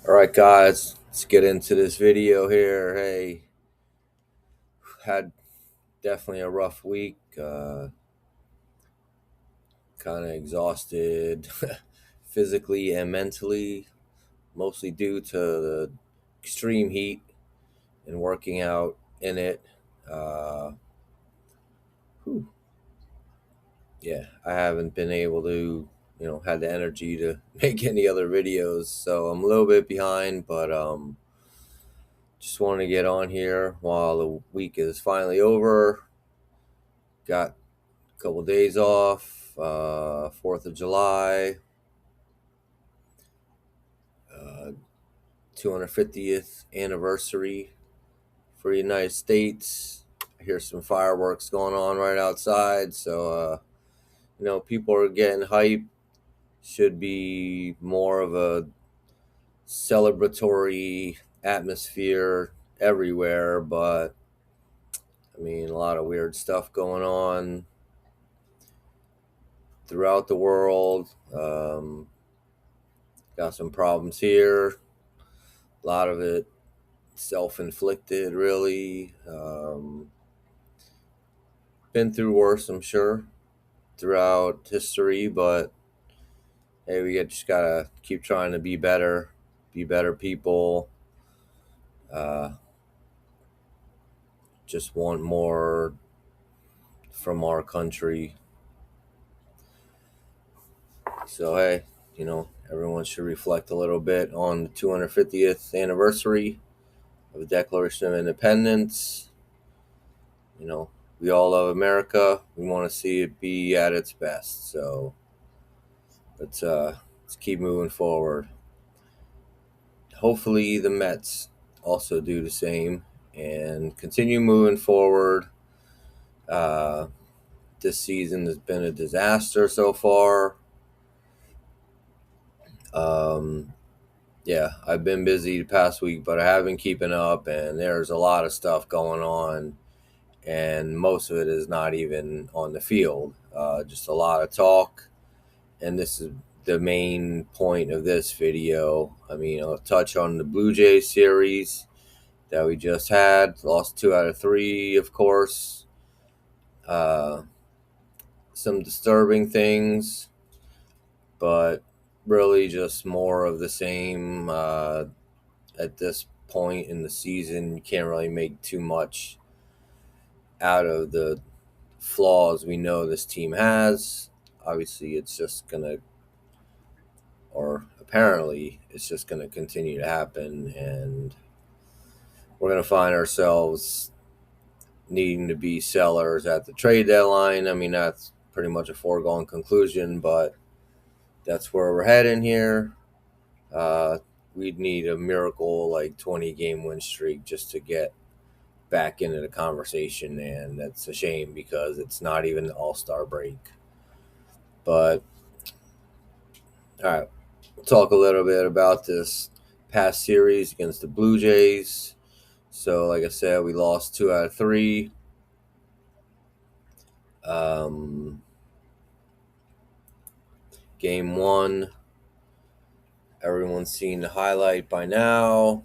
All right, guys, let's get into this video here. Hey, had definitely a rough week. Kind of exhausted physically and mentally, mostly due to the extreme heat and working out in it. Uh, whew, yeah, I haven't been able to, had the energy to make any other videos, so I'm a little bit behind, but just want to get on here while the week is finally over. Got couple days off, 4th of July, 250th anniversary for the United States. I hear some fireworks going on right outside, so people are getting hype. Should be more of a celebratory atmosphere everywhere, but I mean, a lot of weird stuff going on throughout the world. Got some problems here. A lot of it self-inflicted, really. Been through worse, I'm sure, throughout history, but hey, just gotta keep trying to be better people. Uh, just want more from our country. So hey, everyone should reflect a little bit on the 250th anniversary of the Declaration of Independence. You know, we all love America. We want to see it be at its best. So let's keep moving forward. Hopefully, the Mets also do the same and continue moving forward. Uh, this season has been a disaster so far. Um, yeah, I've been busy the past week, but I have been keeping up, and there's a lot of stuff going on, and most of it is not even on the field. Just a lot of talk, and this is the main point of this video. I mean, I'll touch on the Blue Jays series that we just had. Lost 2 out of 3, of course. Uh, some disturbing things, but really just more of the same. At this point in the season, you can't really make too much out of the flaws we know this team has. Obviously, it's just going to, or apparently, it's just going to continue to happen, and we're going to find ourselves needing to be sellers at the trade deadline. I mean, that's pretty much a foregone conclusion, but that's where we're heading here. We'd need a miracle like 20 game win streak just to get back into the conversation, and that's a shame because it's not even the All-Star break. But all right, we'll talk a little bit about this past series against the Blue Jays. So, like I said, we lost 2 out of 3. Game 1, everyone's seen the highlight by now.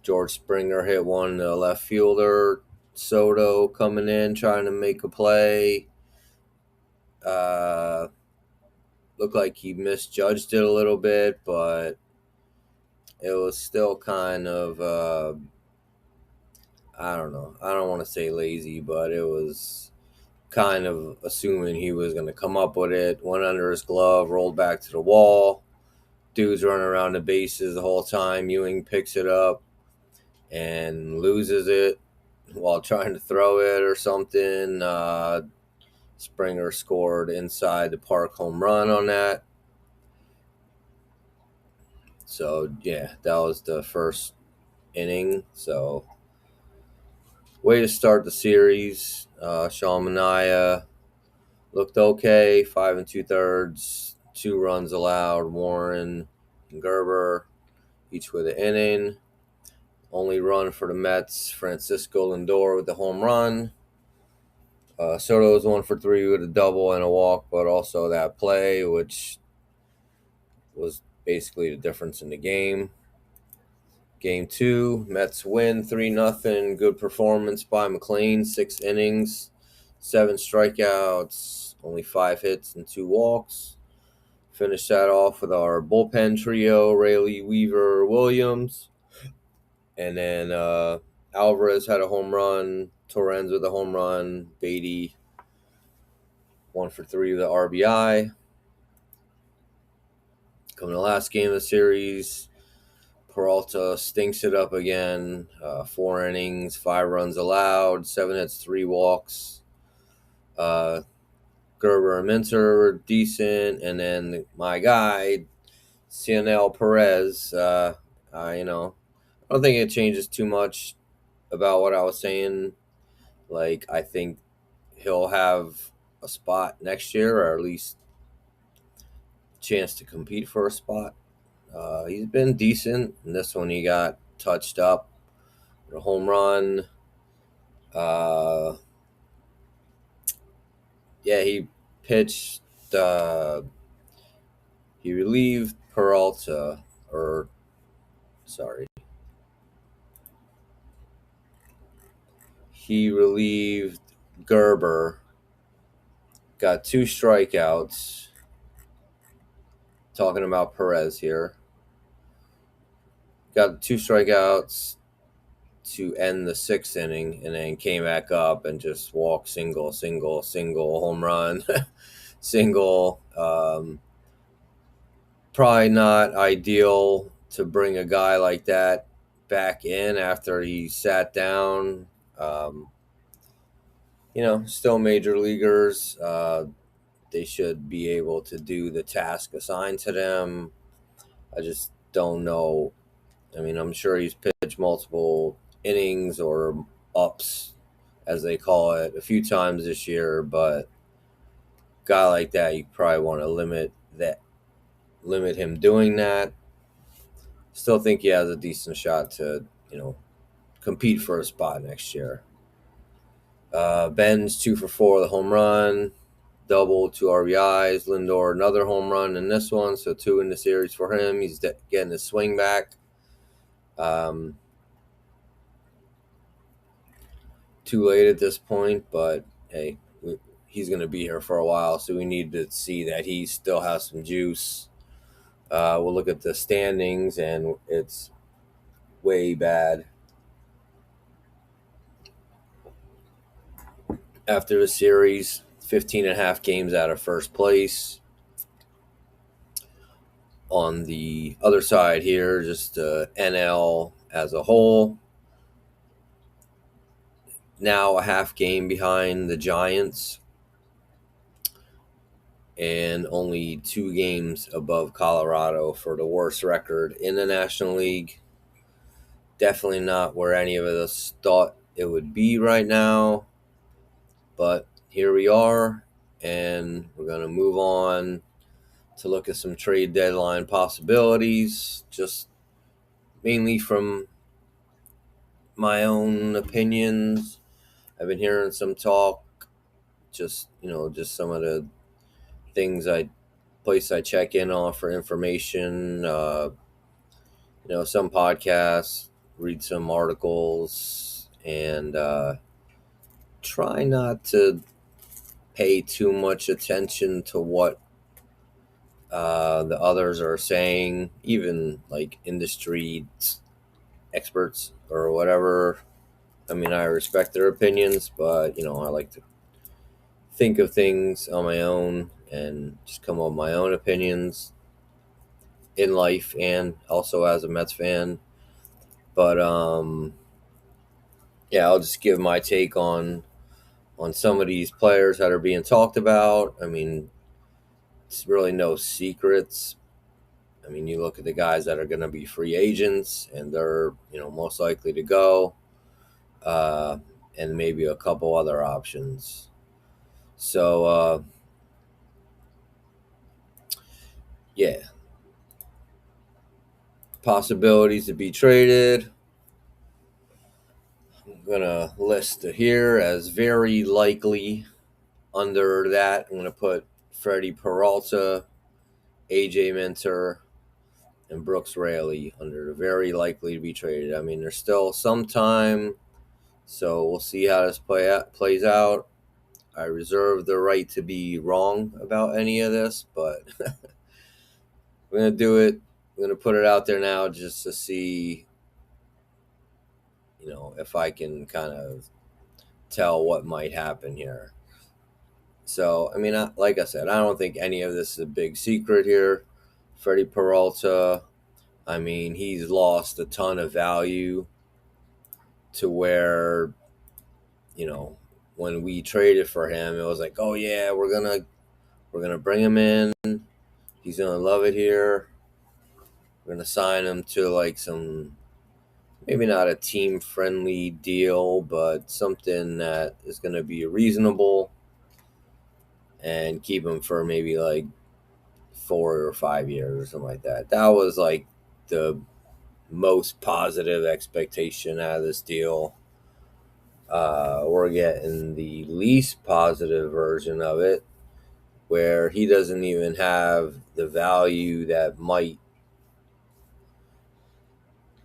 George Springer hit one to the left fielder. Soto coming in trying to make a play. Looked like he misjudged it a little bit, but it was still kind of, I don't know. I don't want to say lazy, but it was kind of assuming he was going to come up with it. Went under his glove, rolled back to the wall. Dude's running around the bases the whole time. Ewing picks it up and loses it while trying to throw it or something. Springer scored inside the park home run on that. So, yeah, that was the first inning. So, way to start the series. Sean Manaea looked okay, 5 2/3, 2 runs allowed. Warren and Gerber, each with an inning. Only run for the Mets, Francisco Lindor with the home run. Soto was 1 for 3 with a double and a walk, but also that play, which was basically the difference in the game. Game 2, Mets win 3-0. Good performance by McLean, 6 innings, 7 strikeouts, only 5 hits and 2 walks. Finish that off with our bullpen trio, Rayleigh, Weaver, Williams. And then Alvarez had a home run, Torrens with a home run, Beatty 1 for 3 with the RBI. Coming to the last game of the series, Peralta stinks it up again. 4 innings, 5 runs allowed, 7 hits, 3 walks. Gerber and Minter were decent, and then my guy, Cionel Perez. I don't think it changes too much about what I was saying. Like, I think he'll have a spot next year, or at least a chance to compete for a spot. He's been decent. In this one, he got touched up with a home run. He pitched. He relieved Peralta, he relieved Gerber. Got 2 strikeouts. Talking about Perez here. Got 2 strikeouts to end the 6th inning, and then came back up and just walked single, home run, single. Probably not ideal to bring a guy like that back in after he sat down. Still major leaguers. They should be able to do the task assigned to them. I just don't know. I mean, I'm sure he's pitched multiple innings or ups, as they call it, a few times this year, but a guy like that, you probably want to limit him doing that. Still think he has a decent shot to, compete for a spot next year. Ben's 2 for 4 with a home run, double, 2 RBIs. Lindor, another home run in this one, so 2 in the series for him. He's getting his swing back. Too late at this point, but hey, he's going to be here for a while, so we need to see that he still has some juice. We'll look at the standings, and it's way bad. After the series, 15 and a half games out of first place. On the other side here, just NL as a whole. Now a half game behind the Giants and only 2 games above Colorado for the worst record in the National League. Definitely not where any of us thought it would be right now, but here we are, and we're going to move on to look at some trade deadline possibilities, just mainly from my own opinions. I've been hearing some talk, just some of the things place I check in on for information. Some podcasts, read some articles, and try not to pay too much attention to what the others are saying, even like industry experts or whatever. I mean, I respect their opinions, but I like to think of things on my own and just come up with my own opinions in life and also as a Mets fan. But I'll just give my take on some of these players that are being talked about. I mean, it's really no secrets. I mean, you look at the guys that are going to be free agents, and they're most likely to go, and maybe a couple other options. So possibilities to be traded. I'm going to list it here as very likely. Under that, I'm going to put Freddie Peralta, AJ Minter, and Brooks Raley under very likely to be traded. I mean, there's still some time, so we'll see how this plays out. I reserve the right to be wrong about any of this, but we're going to do it. I'm going to put it out there now just to see, if I can kind of tell what might happen here. So, I mean, like I said, I don't think any of this is a big secret here. Freddie Peralta, I mean, he's lost a ton of value to where, when we traded for him, it was like, oh yeah, we're gonna bring him in. He's gonna love it here. We're gonna sign him to like some, maybe not a team friendly deal, but something that is gonna be reasonable, and keep him for maybe like 4 or 5 years or something like that. That was like the most positive expectation out of this deal. We're getting the least positive version of it, where he doesn't even have the value that might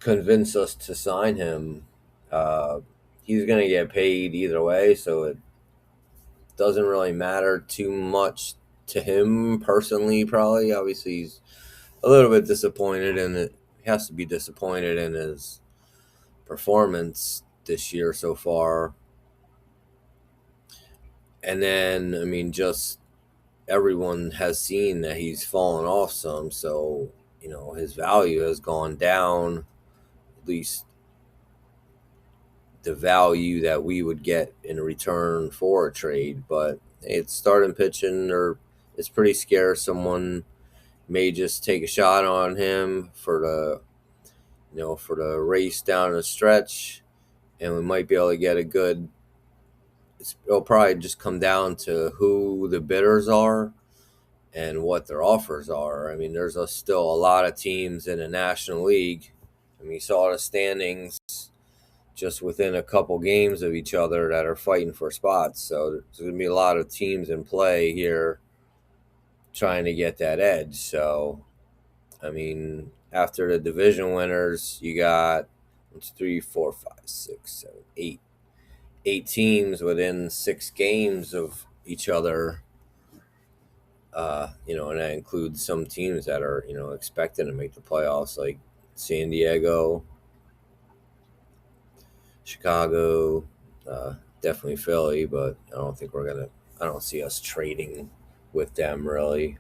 convince us to sign him. He's going to get paid either way, so it doesn't really matter too much to him personally, probably. Obviously, he's a little bit disappointed in it. He has to be disappointed in his performance this year so far. And then, I mean, just everyone has seen that he's fallen off some, so his value has gone down, at least the value that we would get in return for a trade. But it's starting pitching, or it's pretty scarce. Someone may just take a shot on him for the race down the stretch, and we might be able to get a good. It'll probably just come down to who the bidders are and what their offers are. I mean, there's still a lot of teams in the National League. I mean, you saw the standings just within a couple games of each other that are fighting for spots. So there's going to be a lot of teams in play here trying to get that edge. So, I mean, after the division winners, you got 1, 2, 3, 4, 5, 6, 7, 8. 8 teams within 6 games of each other. And that includes some teams that are, expecting to make the playoffs, like San Diego, Chicago, definitely Philly, but I don't see us trading with them really.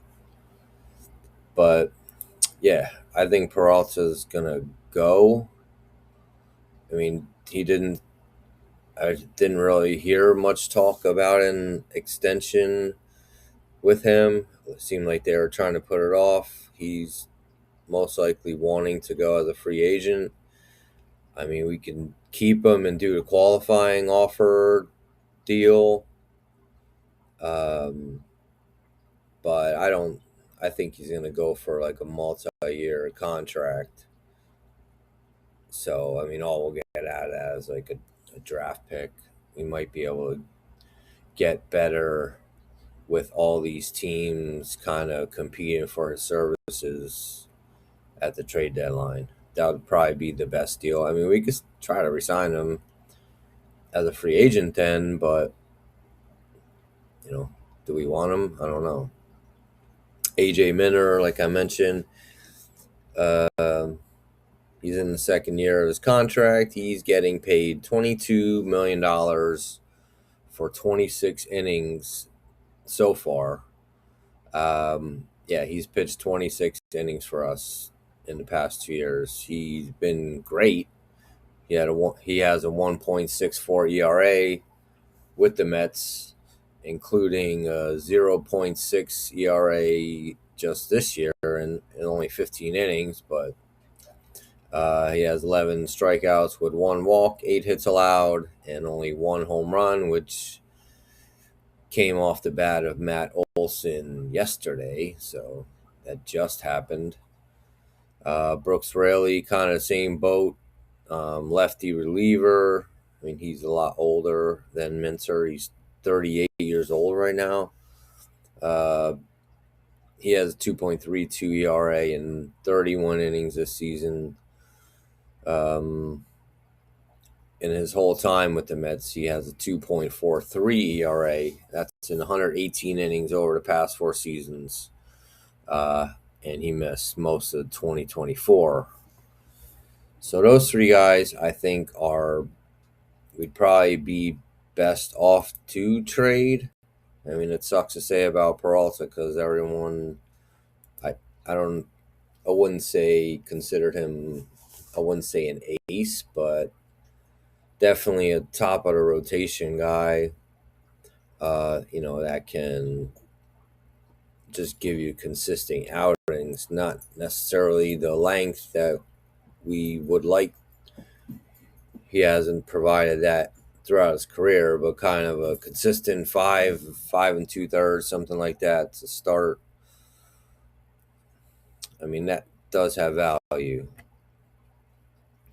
But yeah, I think Peralta's going to go. I mean, I didn't really hear much talk about an extension with him. It seemed like they were trying to put it off. He's most likely wanting to go as a free agent. I mean, we can keep him and do a qualifying offer deal. But I think he's going to go for like a multi-year contract. So, I mean, all we'll get out of that is like a draft pick. We might be able to get better with all these teams kind of competing for his services at the trade deadline. That would probably be the best deal. I mean, we could try to resign him as a free agent then, but, do we want him? I don't know. AJ Minter, like I mentioned, he's in the second year of his contract. He's getting paid $22 million for 26 innings so far. He's pitched 26 innings for us in the past 2 years. He's been great. He has a 1.64 ERA with the Mets, including a 0.6 ERA just this year in only 15 innings. But he has 11 strikeouts with 1 walk, 8 hits allowed, and only 1 home run, which came off the bat of Matt Olson yesterday. So that just happened. Brooks Raley, kind of the same boat. Lefty reliever. I mean, he's a lot older than Minter. He's 38 years old right now. He has a 2.32 ERA in 31 innings this season. In his whole time with the Mets, he has a 2.43 ERA. That's in 118 innings over the past 4 seasons. And he missed most of 2024. So those three guys, I think, we'd probably be best off to trade. I mean, it sucks to say about Peralta because everyone, I, I don't, I wouldn't say considered him, I wouldn't say an ace, but definitely a top of the rotation guy. That can just give you consistent outings, not necessarily the length that we would like. He hasn't provided that throughout his career, but kind of a consistent 5 and 2/3, something like that to start. I mean, that does have value.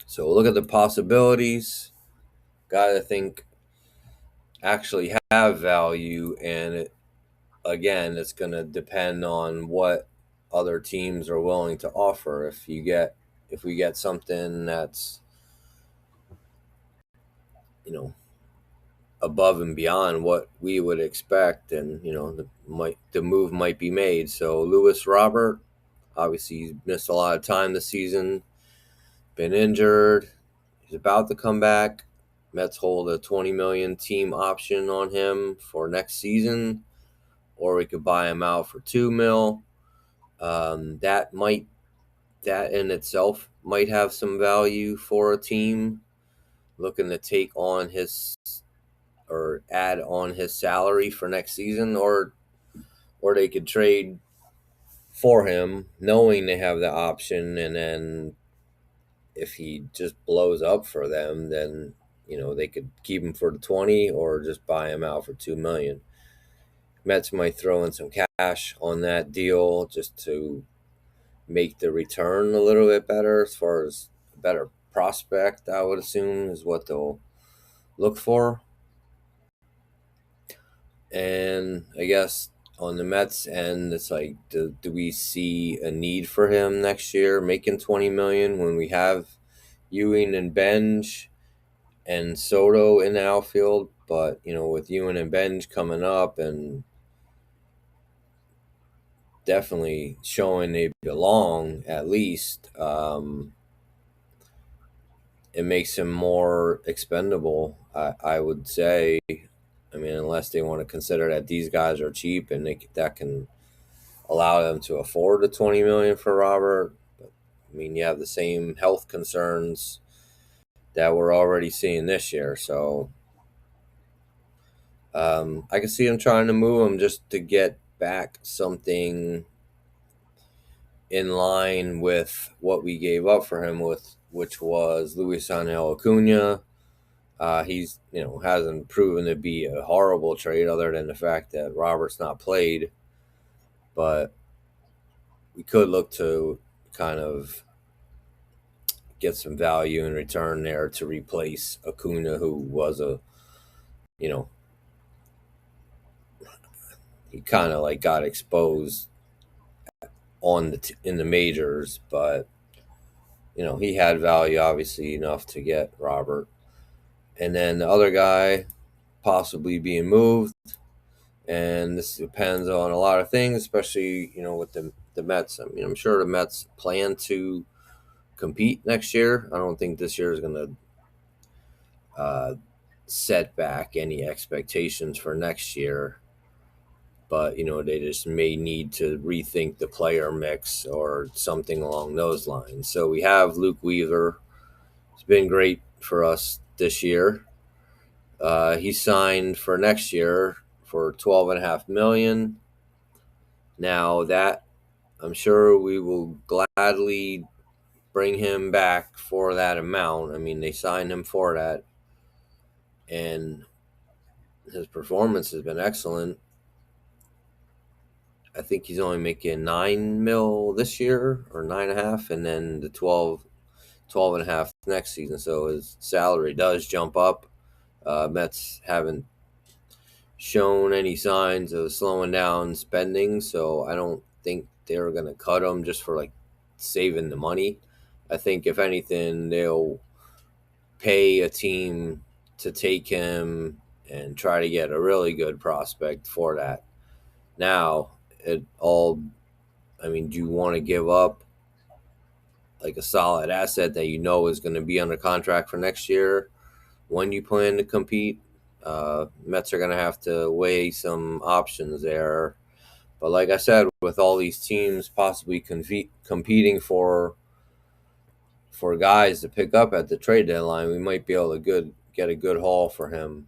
So look at the possibilities. Got to think actually have value, and again, it's going to depend on what other teams are willing to offer. If we get something that's above and beyond what we would expect, and the move might be made. So Lewis Robert, obviously he's missed a lot of time this season, been injured. He's about to come back. Mets hold a $20 million team option on him for next season, or we could buy him out for $2 million. That in itself might have some value for a team looking to take on his or add on his salary for next season, or they could trade for him knowing they have the option, and then if he just blows up for them, then they could keep him for the 20 or just buy him out for $2 million. Mets might throw in some cash on that deal just to make the return a little bit better, as far as a better prospect, I would assume, is what they'll look for. And I guess on the Mets end, it's like, do we see a need for him next year making $20 million when we have Ewing and Benj and Soto in the outfield? But with Ewing and Benj coming up and definitely showing they belong, at least, it makes him more expendable, I would say. I mean, unless they want to consider that these guys are cheap and that can allow them to afford the $20 million for Robert. But, I mean, you have the same health concerns that we're already seeing this year. So I can see them trying to move him just to get back something in line with what we gave up for him, which was Luisangel Acuna. He's hasn't proven to be a horrible trade, other than the fact that Robert's not played. But we could look to kind of get some value in return there to replace Acuna, who was he kind of like got exposed in the majors, but he had value obviously enough to get Robert. And then the other guy possibly being moved, and this depends on a lot of things, especially with the Mets. I mean, I'm sure the Mets plan to compete next year. I don't think this year is going to set back any expectations for next year, but they just may need to rethink the player mix or something along those lines. So we have Luke Weaver. It's been great for us this year. He signed for next year for $12.5 million. Now that I'm sure we will gladly bring him back for that amount. I mean, they signed him for that, and his performance has been excellent. I think he's only making $9 million this year, or 9.5, and then the 12.5 next season. So his salary does jump up. Mets haven't shown any signs of slowing down spending, so I don't think they were going to cut him just for like saving the money. I think if anything, they'll pay a team to take him and try to get a really good prospect for that. Now, it all, I mean, do you want to give up like a solid asset that you know is going to be under contract for next year when you plan to compete? Mets are going to have to weigh some options there. But like I said, with all these teams possibly competing for guys to pick up at the trade deadline, we might be able to get a good haul for him.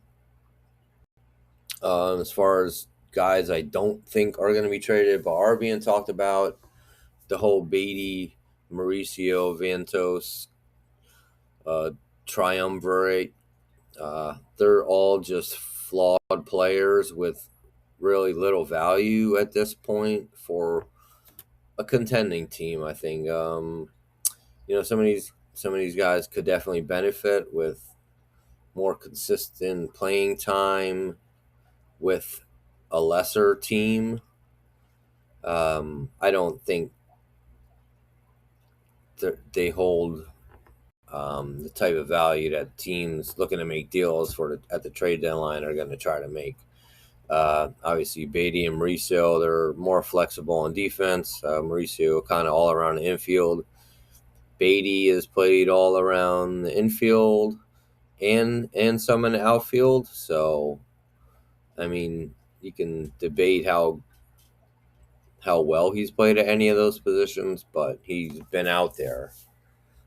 As far as guys I don't think are going to be traded but are being talked about, the whole Beatty, Mauricio, Vientos triumvirate, they're all just flawed players with really little value at this point for a contending team. I think some of these guys could definitely benefit with more consistent playing time with a lesser team. I don't think they hold the type of value that teams looking to make deals at the trade deadline are going to try to make. Obviously, Beatty and Mauricio, they're more flexible on defense. Mauricio kind of all around the infield. Beatty is played all around the infield and some in the outfield. So, I mean, you can debate how well he's played at any of those positions, but he's been out there.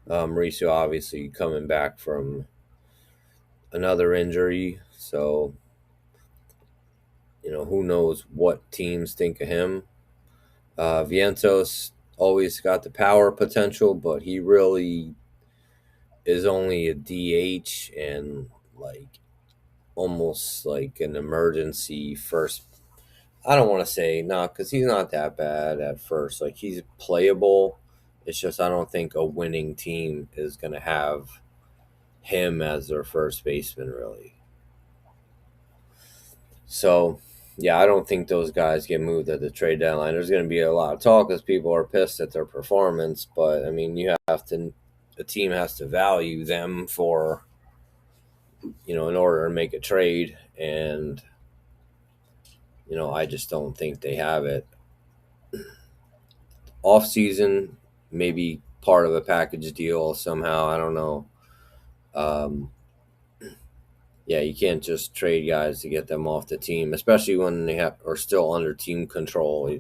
Mauricio obviously coming back from another injury, so who knows what teams think of him. Vientos always got the power potential, but he really is only a DH and like almost like an emergency first. I don't want to say not because he's not that bad at first. Like he's playable. It's just I don't think a winning team is going to have him as their first baseman really. So yeah, I don't think those guys get moved at the trade deadline. There's going to be a lot of talk because people are pissed at their performance. But I mean, a team has to value them for, in order to make a trade. And, I just don't think they have it. Off season, maybe part of a package deal somehow. I don't know. Yeah, you can't just trade guys to get them off the team, especially when they are still under team control.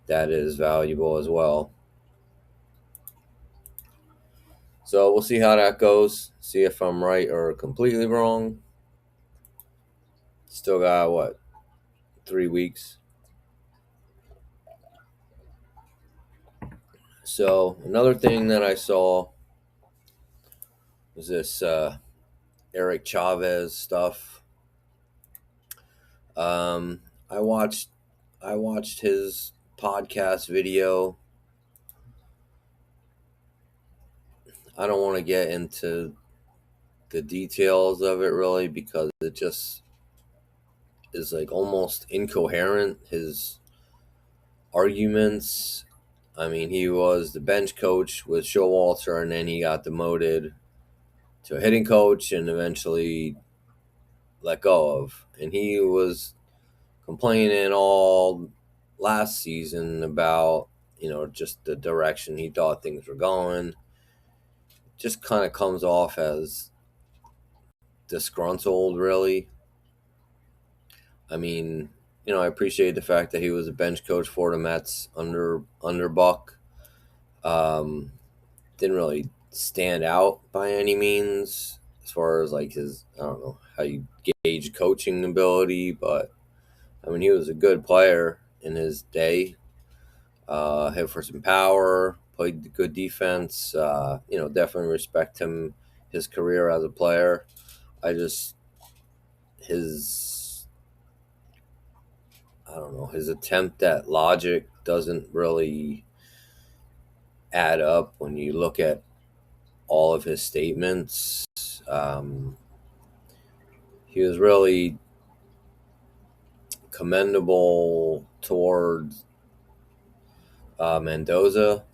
That is valuable as well. So we'll see how that goes. See if I'm right or completely wrong. Still got 3 weeks. So another thing that I saw was this Eric Chavez stuff. I watched his podcast video. I don't want to get into the details of it really because it just is like almost incoherent. His arguments. I mean, he was the bench coach with Showalter, and then he got demoted to a hitting coach and eventually let go of. And he was complaining all last season about, just the direction he thought things were going. Just kind of comes off as disgruntled, really. I mean, I appreciate the fact that he was a bench coach for the Mets under Buck. Didn't really stand out by any means as far as like his, I don't know how you gauge coaching ability, but I mean, he was a good player in his day. Hit for some power, played good defense. Definitely respect him, his career as a player. I don't know, his attempt at logic doesn't really add up when you look at all of his statements. He was really commendable towards Mendoza,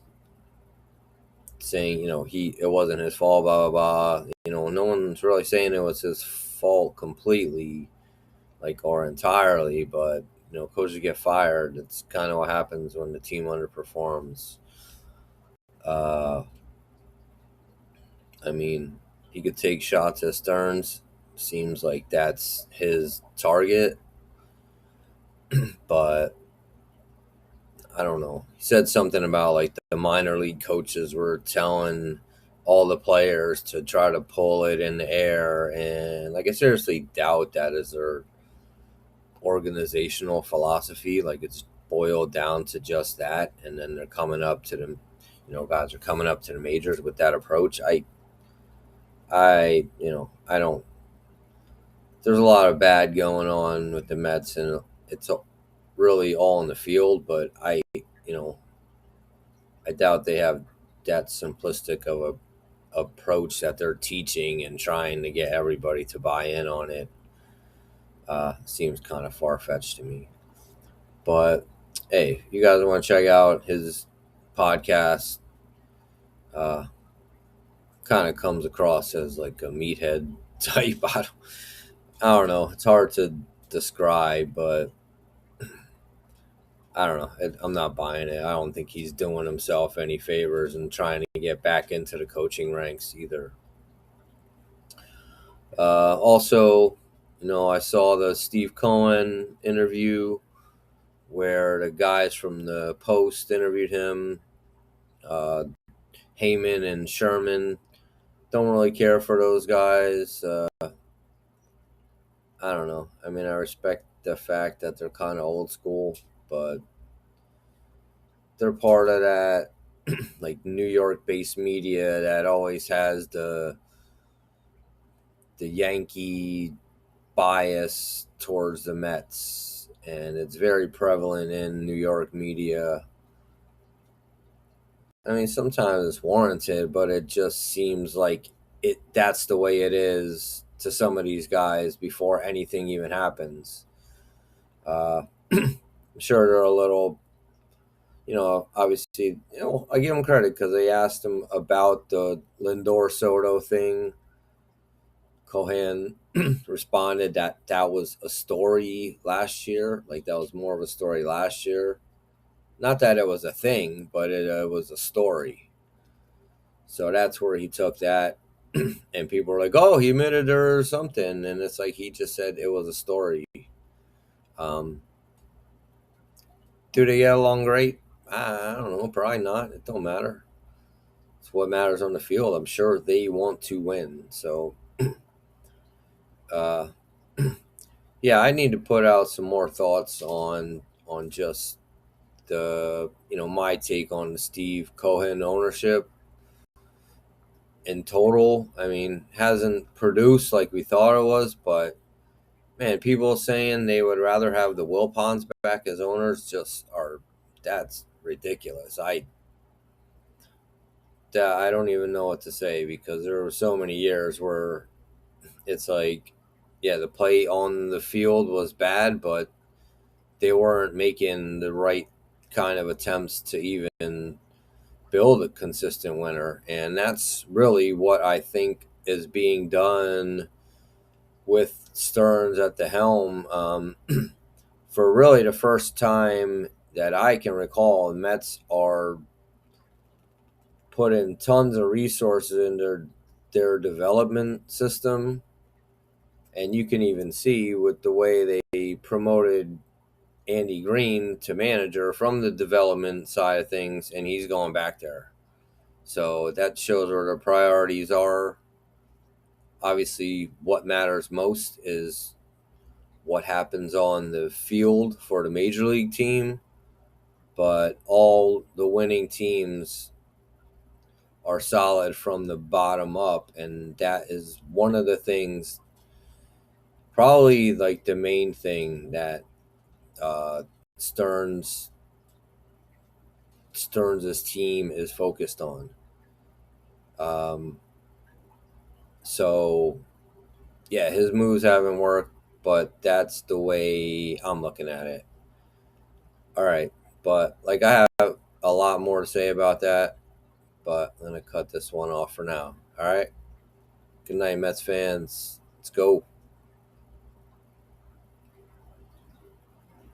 saying it wasn't his fault, blah blah blah. No one's really saying it was his fault completely, or entirely, but coaches get fired. It's kind of what happens when the team underperforms. Uh, I mean, he could take shots at Stearns. Seems like that's his target, but I don't know. He said something about the minor league coaches were telling all the players to try to pull it in the air, and I seriously doubt that is their organizational philosophy. It's boiled down to just that, and then they're coming up to the, guys are coming up to the majors with that approach. I don't. There's a lot of bad going on with the Mets, and it's really all in the field. But I doubt they have that simplistic of a approach that they're teaching and trying to get everybody to buy in on it. Seems kind of far fetched to me. But hey, you guys want to check out his podcast, kind of comes across as like a meathead type. I don't know. It's hard to describe, but I don't know. I'm not buying it. I don't think he's doing himself any favors and trying to get back into the coaching ranks either. Also, I saw the Steve Cohen interview where the guys from the Post interviewed him. Heyman and Sherman. Don't really care for those guys. I don't know. I mean, I respect the fact that they're kind of old school, but they're part of that New York based media that always has the Yankee bias towards the Mets, and it's very prevalent in New York media. I mean, sometimes it's warranted, but it just seems like that's the way it is to some of these guys before anything even happens. I'm sure they're a little, obviously, I give them credit because they asked him about the Lindor Soto thing. Cohen responded that was a story last year. That was more of a story last year. Not that it was a thing, but it was a story. So that's where he took that. And people were like, oh, he admitted or something. And it's like he just said it was a story. Do they get along great? I don't know. Probably not. It don't matter. It's what matters on the field. I'm sure they want to win. So, uh, yeah, I need to put out some more thoughts on just the my take on the Steve Cohen ownership in total. I mean, hasn't produced like we thought it was, but man, people saying they would rather have the Wilpons back as owners that's ridiculous. I don't even know what to say because there were so many years where it's like, yeah, the play on the field was bad, but they weren't making the right kind of attempts to even build a consistent winner. And that's really what I think is being done with Stearns at the helm. For really the first time that I can recall, the Mets are putting tons of resources in their development system. And you can even see with the way they promoted Andy Green to manager from the development side of things, and he's going back there. So that shows where the priorities are. Obviously, what matters most is what happens on the field for the major league team, but all the winning teams are solid from the bottom up, and that is one of the things, probably the main thing that Stearns' team is focused on. So yeah, his moves haven't worked, but that's the way I'm looking at it. All right, but I have a lot more to say about that, but I'm going to cut this one off for now. All right. Good night, Mets fans. Let's go.